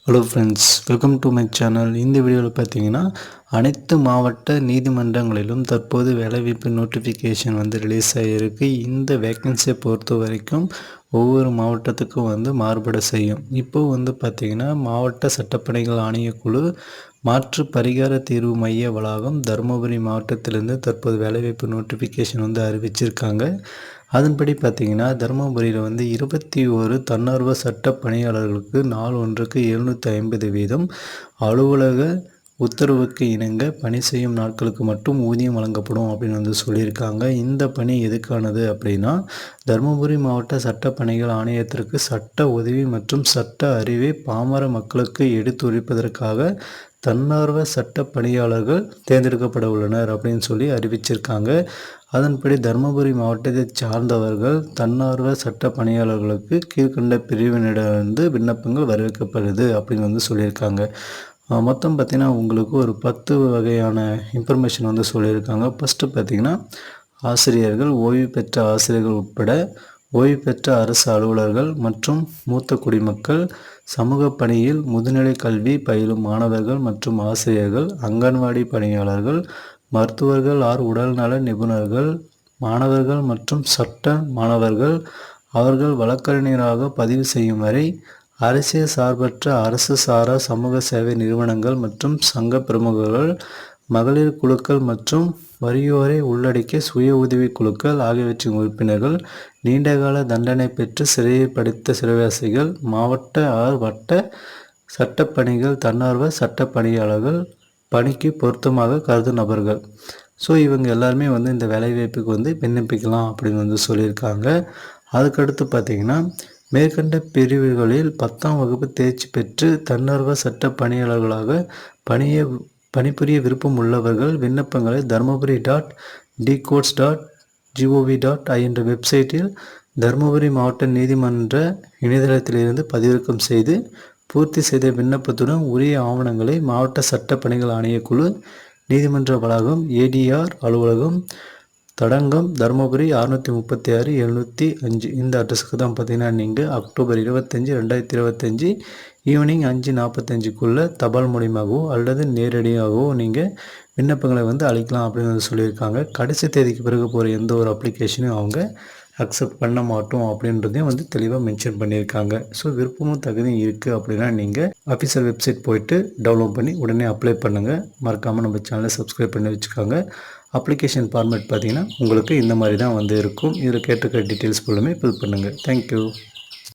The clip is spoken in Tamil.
Hello friends, welcome to my channel. இந்த வீடியோவில் பார்த்தீங்கன்னா அனைத்து மாவட்ட நீதிமன்றங்களிலும் தற்போது வேலைவாய்ப்பு நோட்டிஃபிகேஷன் ரிலீஸ் ஆகியிருக்கு. இந்த வேக்கன்சியை பொறுத்த வரைக்கும் ஒவ்வொரு மாவட்டத்துக்கும் மாறுபட செய்யும். இப்போது பார்த்திங்கன்னா மாவட்ட சட்டப்பணிகள் ஆணையக்குழு மாற்று பரிகார தீர்வு மைய வளாகம் தருமபுரி மாவட்டத்திலிருந்து தற்போது வேலைவாய்ப்பு நோட்டிஃபிகேஷன் அறிவிச்சிருக்காங்க. அதன்படி பார்த்திங்கன்னா தருமபுரியில் 21 தன்னார்வ சட்ட பணியாளர்களுக்கு நாள் ஒன்றுக்கு 750 வீதம் அலுவலக உத்தரவுக்கு இணங்க பணி செய்யும் நாட்களுக்கு மட்டும் ஊதியம் வழங்கப்படும் அப்படின்னு சொல்லியிருக்காங்க. இந்த பணி எதுக்கானது அப்படின்னா, தருமபுரி மாவட்ட சட்ட பணிகள் ஆணையத்திற்கு சட்ட உதவி மற்றும் சட்ட அறிவை பாமர மக்களுக்கு எடுத்துரைப்பதற்காக தன்னார்வ சட்ட பணியாளர்கள் தேர்ந்தெடுக்கப்பட உள்ளனர் அப்படின்னு சொல்லி அறிவிச்சிருக்காங்க. அதன்படி தருமபுரி மாவட்டத்தை சார்ந்தவர்கள் தன்னார்வ சட்ட பணியாளர்களுக்கு கீழ்கண்ட பிரிவினரிடமிருந்து விண்ணப்பங்கள் வரவேற்கப்படுது அப்படின்னு சொல்லியிருக்காங்க. மொத்தம் பார்த்திங்கன்னா உங்களுக்கு ஒரு 10 வகையான இன்ஃபர்மேஷன் சொல்லியிருக்காங்க. ஃபஸ்ட்டு பார்த்திங்கன்னா ஆசிரியர்கள், ஓய்வு பெற்ற ஆசிரியர்கள் உட்பட ஓய்வு பெற்ற அரசு அலுவலர்கள் மற்றும் மூத்த குடிமக்கள், சமூக பணியில் முதுநிலை கல்வி பயிலும் மாணவர்கள் மற்றும் ஆசிரியர்கள், அங்கன்வாடி பணியாளர்கள், மருத்துவர்கள் உடல்நல நிபுணர்கள், மாணவர்கள் மற்றும் சட்ட மாணவர்கள் அவர்கள் வழக்கறிஞராக பதிவு செய்யும் வரை அரசியல் சார்பற்ற அரசு சாரா சமூக சேவை நிறுவனங்கள் மற்றும் சங்க பிரமுகர்கள், மகளிர் குழுக்கள் மற்றும் வறியோரை உள்ளடக்கிய சுய உதவி குழுக்கள் ஆகியவற்றின் உறுப்பினர்கள், நீண்டகால தண்டனை பெற்று சிறையில் படித்த சிறைவாசிகள், மாவட்ட வட்ட சட்டப்பணிகள் தன்னார்வ சட்ட பணியாளர்கள், பணிக்கு பொருத்தமாக கருதும் நபர்கள். ஸோ இவங்க எல்லாருமே இந்த வேலைவாய்ப்புக்கு விண்ணப்பிக்கலாம் அப்படின்னு சொல்லியிருக்காங்க. அதுக்கடுத்து பார்த்திங்கன்னா மேற்கண்ட பிரிவுகளில் 10ஆம் வகுப்பு தேர்ச்சி பெற்று தன்னார்வ சட்ட பணியாளர்களாக பணிபுரிய விருப்பம் உள்ளவர்கள் விண்ணப்பங்களை dharmaburi.dcodes.gov.in என்ற வெப்சைட்டில் தருமபுரி மாவட்ட நீதிமன்ற இணையதளத்திலிருந்து பதிவிறக்கம் செய்து பூர்த்தி செய்த விண்ணப்பத்துடன் உரிய ஆவணங்களை மாவட்ட சட்ட பணிகள் ஆணையக்குழு, நீதிமன்ற வளாகம், ADR அலுவலகம், தடங்கம், தருமபுரி 636 705 இந்த அட்ரஸுக்கு தான் பார்த்திங்கன்னா நீங்கள் அக்டோபர் 25, 2025 ஈவினிங் 5:45க்குள்ளே தபால் மூலியமாகவோ அல்லது நேரடியாகவோ நீங்கள் விண்ணப்பங்களை அளிக்கலாம் அப்படின்னு சொல்லியிருக்காங்க. கடைசி தேதிக்கு பிறகு போகிற எந்த ஒரு அப்ளிகேஷனையும் அவங்க அக்செப்ட் பண்ண மாட்டோம் அப்படின்றதையும் தெளிவாக மென்ஷன் பண்ணியிருக்காங்க. ஸோ விருப்பமும் தகுதியும் இருக்குது அப்படின்னா நீங்கள் அஃபிஷியல் வெப்சைட் போயிட்டு டவுன்லோட் பண்ணி உடனே அப்ளை பண்ணுங்கள். மறக்காமல் நம்ம சேனலை சப்ஸ்கிரைப் பண்ணி வச்சுக்கோங்க. அப்ளிகேஷன் ஃபார்மேட் பார்த்திங்கன்னா உங்களுக்கு இந்த மாதிரி தான் இருக்கும். இதில் கேட்டிருக்க டீட்டெயில்ஸ் ஃபுல்லுமே ஃபில் பண்ணுங்கள். தேங்க்யூ.